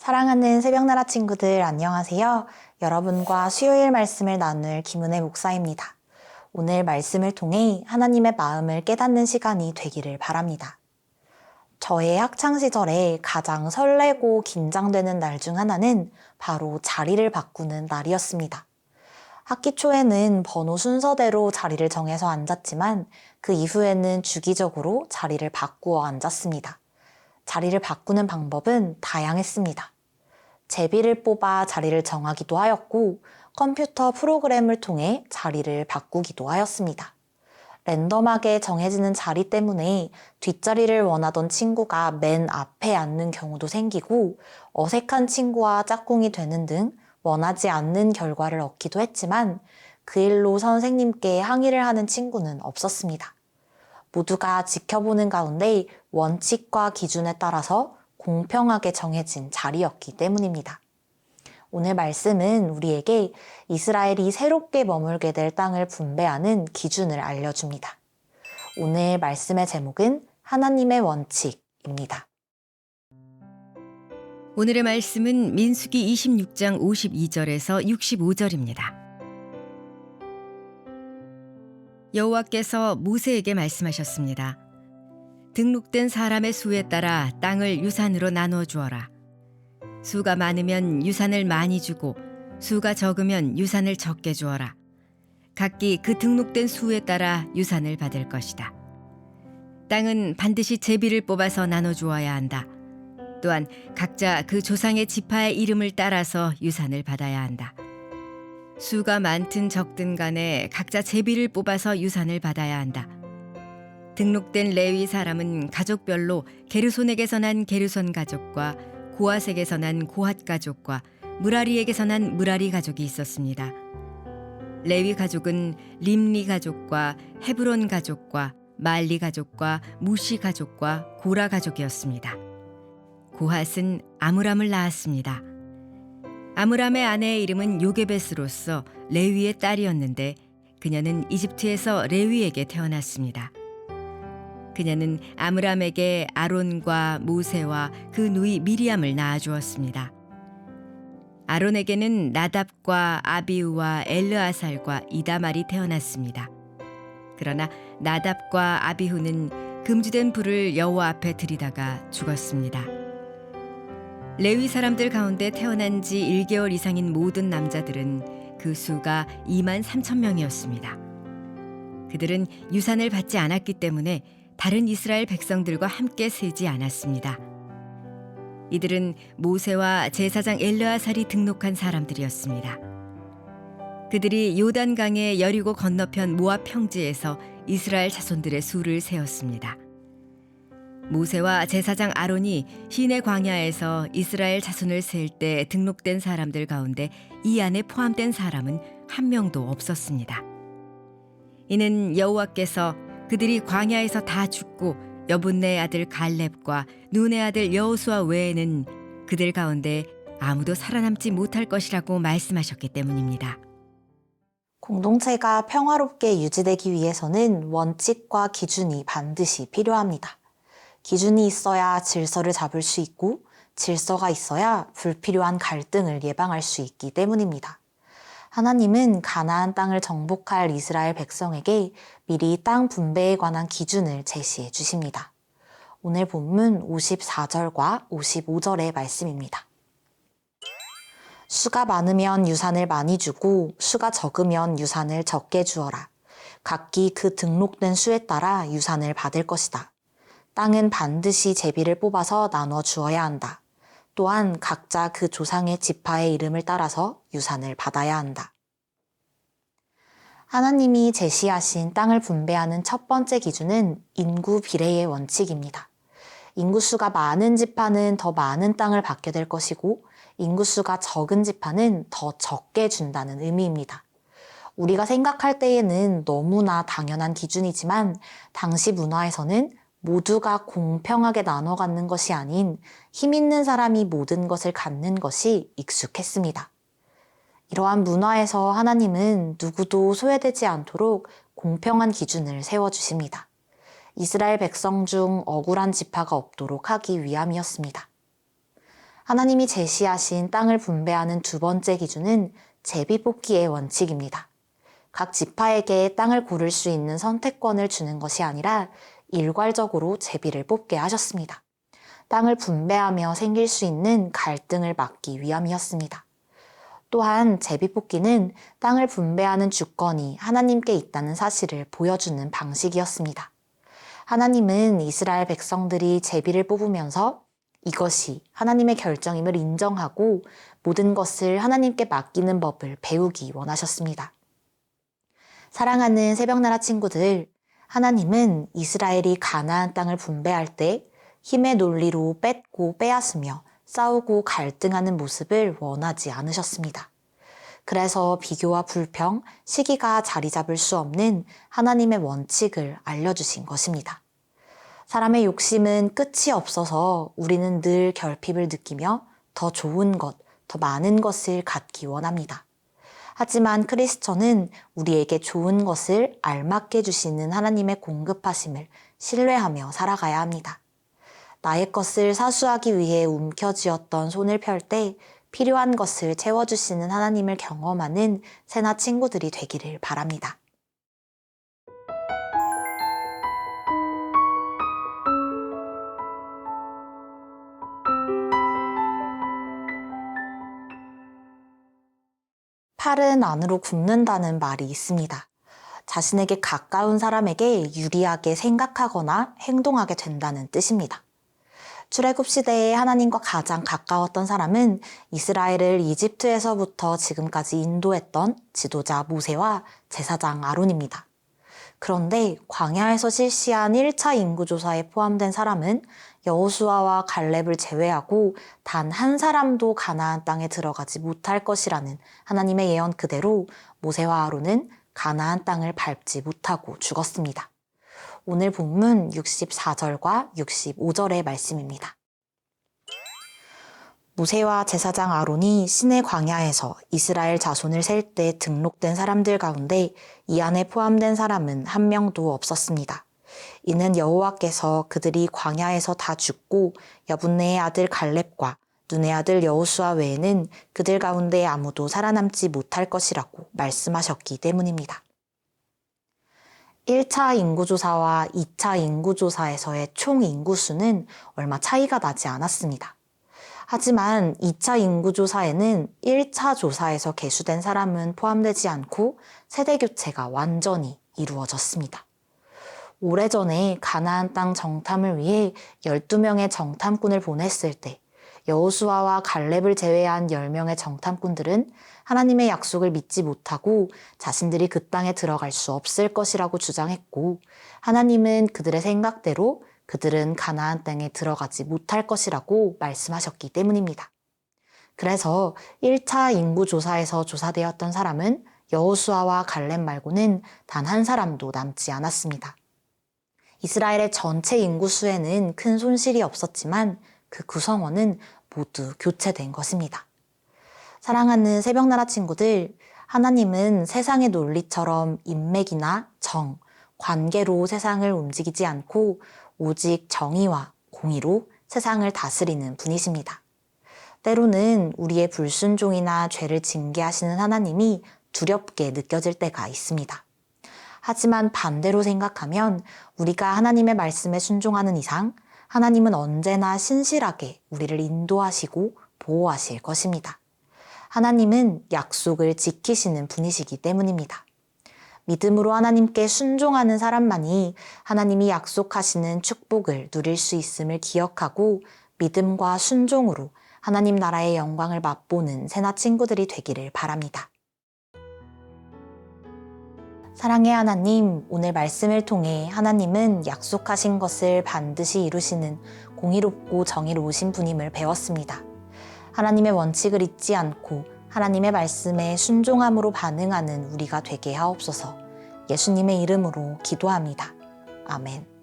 사랑하는 새벽나라 친구들 안녕하세요. 여러분과 수요일 말씀을 나눌 김은혜 목사입니다. 오늘 말씀을 통해 하나님의 마음을 깨닫는 시간이 되기를 바랍니다. 저의 학창시절에 가장 설레고 긴장되는 날 중 하나는 바로 자리를 바꾸는 날이었습니다. 학기 초에는 번호 순서대로 자리를 정해서 앉았지만 그 이후에는 주기적으로 자리를 바꾸어 앉았습니다. 자리를 바꾸는 방법은 다양했습니다. 제비를 뽑아 자리를 정하기도 하였고 컴퓨터 프로그램을 통해 자리를 바꾸기도 하였습니다. 랜덤하게 정해지는 자리 때문에 뒷자리를 원하던 친구가 맨 앞에 앉는 경우도 생기고 어색한 친구와 짝꿍이 되는 등 원하지 않는 결과를 얻기도 했지만 그 일로 선생님께 항의를 하는 친구는 없었습니다. 모두가 지켜보는 가운데 원칙과 기준에 따라서 공평하게 정해진 자리였기 때문입니다. 오늘 말씀은 우리에게 이스라엘이 새롭게 머물게 될 땅을 분배하는 기준을 알려줍니다. 오늘 말씀의 제목은 하나님의 원칙입니다. 오늘의 말씀은 민수기 26장 52절에서 65절입니다. 여호와께서 모세에게 말씀하셨습니다. 등록된 사람의 수에 따라 땅을 유산으로 나누어 주어라. 수가 많으면 유산을 많이 주고 수가 적으면 유산을 적게 주어라. 각기 그 등록된 수에 따라 유산을 받을 것이다. 땅은 반드시 제비를 뽑아서 나눠 주어야 한다. 또한 각자 그 조상의 지파의 이름을 따라서 유산을 받아야 한다. 수가 많든 적든 간에 각자 제비를 뽑아서 유산을 받아야 한다. 등록된 레위 사람은 가족별로 게르손에게서 난 게르손 가족과 고핫에게서 난 고핫 가족과 무라리에게서 난 무라리 가족이 있었습니다. 레위 가족은 림리 가족과 헤브론 가족과 말리 가족과 무시 가족과 고라 가족이었습니다. 고핫은 아므람을 낳았습니다. 아므람의 아내의 이름은 요게벳으로서 레위의 딸이었는데 그녀는 이집트에서 레위에게 태어났습니다. 그녀는 아므람에게 아론과 모세와 그 누이 미리암을 낳아주었습니다. 아론에게는 나답과 아비후와 엘르아살과 이다말이 태어났습니다. 그러나 나답과 아비후는 금지된 불을 여호와 앞에 들이다가 죽었습니다. 레위 사람들 가운데 태어난 지 1개월 이상인 모든 남자들은 그 수가 23,000명이었습니다. 그들은 유산을 받지 않았기 때문에 다른 이스라엘 백성들과 함께 세지 않았습니다. 이들은 모세와 제사장 엘르아살이 등록한 사람들이었습니다. 그들이 요단강의 여리고 건너편 모압 평지에서 이스라엘 자손들의 수를 세었습니다. 모세와 제사장 아론이 시내 광야에서 이스라엘 자손을 셀 때 등록된 사람들 가운데 이 안에 포함된 사람은 한 명도 없었습니다. 이는 여호와께서 그들이 광야에서 다 죽고 여분네 아들 갈렙과 눈의 아들 여호수아 외에는 그들 가운데 아무도 살아남지 못할 것이라고 말씀하셨기 때문입니다. 공동체가 평화롭게 유지되기 위해서는 원칙과 기준이 반드시 필요합니다. 기준이 있어야 질서를 잡을 수 있고 질서가 있어야 불필요한 갈등을 예방할 수 있기 때문입니다. 하나님은 가나안 땅을 정복할 이스라엘 백성에게 미리 땅 분배에 관한 기준을 제시해 주십니다. 오늘 본문 54절과 55절의 말씀입니다. 수가 많으면 유산을 많이 주고 수가 적으면 유산을 적게 주어라. 각기 그 등록된 수에 따라 유산을 받을 것이다. 땅은 반드시 제비를 뽑아서 나눠 주어야 한다. 또한 각자 그 조상의 지파의 이름을 따라서 유산을 받아야 한다. 하나님이 제시하신 땅을 분배하는 첫 번째 기준은 인구 비례의 원칙입니다. 인구수가 많은 지파는 더 많은 땅을 받게 될 것이고 인구수가 적은 지파는 더 적게 준다는 의미입니다. 우리가 생각할 때에는 너무나 당연한 기준이지만 당시 문화에서는 모두가 공평하게 나눠 갖는 것이 아닌 힘 있는 사람이 모든 것을 갖는 것이 익숙했습니다. 이러한 문화에서 하나님은 누구도 소외되지 않도록 공평한 기준을 세워주십니다. 이스라엘 백성 중 억울한 지파가 없도록 하기 위함이었습니다. 하나님이 제시하신 땅을 분배하는 두 번째 기준은 제비뽑기의 원칙입니다. 각 지파에게 땅을 고를 수 있는 선택권을 주는 것이 아니라 일괄적으로 제비를 뽑게 하셨습니다. 땅을 분배하며 생길 수 있는 갈등을 막기 위함이었습니다. 또한 제비뽑기는 땅을 분배하는 주권이 하나님께 있다는 사실을 보여주는 방식이었습니다. 하나님은 이스라엘 백성들이 제비를 뽑으면서 이것이 하나님의 결정임을 인정하고 모든 것을 하나님께 맡기는 법을 배우기 원하셨습니다. 사랑하는 새벽나라 친구들, 하나님은 이스라엘이 가나안 땅을 분배할 때 힘의 논리로 뺏고 빼앗으며 싸우고 갈등하는 모습을 원하지 않으셨습니다. 그래서 비교와 불평, 시기가 자리 잡을 수 없는 하나님의 원칙을 알려주신 것입니다. 사람의 욕심은 끝이 없어서 우리는 늘 결핍을 느끼며 더 좋은 것, 더 많은 것을 갖기 원합니다. 하지만 크리스천은 우리에게 좋은 것을 알맞게 주시는 하나님의 공급하심을 신뢰하며 살아가야 합니다. 나의 것을 사수하기 위해 움켜쥐었던 손을 펼 때 필요한 것을 채워주시는 하나님을 경험하는 새나 친구들이 되기를 바랍니다. 팔은 안으로 굽는다는 말이 있습니다. 자신에게 가까운 사람에게 유리하게 생각하거나 행동하게 된다는 뜻입니다. 출애굽 시대에 하나님과 가장 가까웠던 사람은 이스라엘을 이집트에서부터 지금까지 인도했던 지도자 모세와 제사장 아론입니다. 그런데 광야에서 실시한 1차 인구조사에 포함된 사람은 여호수아와 갈렙을 제외하고 단 한 사람도 가나안 땅에 들어가지 못할 것이라는 하나님의 예언 그대로 모세와 아론은 가나안 땅을 밟지 못하고 죽었습니다. 오늘 본문 64절과 65절의 말씀입니다. 모세와 제사장 아론이 시내 광야에서 이스라엘 자손을 셀 때 등록된 사람들 가운데 이 안에 포함된 사람은 한 명도 없었습니다. 이는 여호와께서 그들이 광야에서 다 죽고 여분네의 아들 갈렙과 눈의 아들 여호수아 외에는 그들 가운데 아무도 살아남지 못할 것이라고 말씀하셨기 때문입니다. 1차 인구조사와 2차 인구조사에서의 총 인구수는 얼마 차이가 나지 않았습니다. 하지만 2차 인구조사에는 1차 조사에서 계수된 사람은 포함되지 않고 세대교체가 완전히 이루어졌습니다. 오래전에 가나안 땅 정탐을 위해 12명의 정탐꾼을 보냈을 때 여호수아와 갈렙을 제외한 10명의 정탐꾼들은 하나님의 약속을 믿지 못하고 자신들이 그 땅에 들어갈 수 없을 것이라고 주장했고 하나님은 그들의 생각대로 그들은 가나안 땅에 들어가지 못할 것이라고 말씀하셨기 때문입니다. 그래서 1차 인구조사에서 조사되었던 사람은 여호수아와 갈렙 말고는 단 한 사람도 남지 않았습니다. 이스라엘의 전체 인구수에는 큰 손실이 없었지만 그 구성원은 모두 교체된 것입니다. 사랑하는 새벽나라 친구들, 하나님은 세상의 논리처럼 인맥이나 정, 관계로 세상을 움직이지 않고 오직 정의와 공의로 세상을 다스리는 분이십니다. 때로는 우리의 불순종이나 죄를 징계하시는 하나님이 두렵게 느껴질 때가 있습니다. 하지만 반대로 생각하면 우리가 하나님의 말씀에 순종하는 이상 하나님은 언제나 신실하게 우리를 인도하시고 보호하실 것입니다. 하나님은 약속을 지키시는 분이시기 때문입니다. 믿음으로 하나님께 순종하는 사람만이 하나님이 약속하시는 축복을 누릴 수 있음을 기억하고 믿음과 순종으로 하나님 나라의 영광을 맛보는 새나 친구들이 되기를 바랍니다. 사랑의 하나님, 오늘 말씀을 통해 하나님은 약속하신 것을 반드시 이루시는 공의롭고 정의로우신 분임을 배웠습니다. 하나님의 원칙을 잊지 않고 하나님의 말씀에 순종함으로 반응하는 우리가 되게 하옵소서. 예수님의 이름으로 기도합니다. 아멘.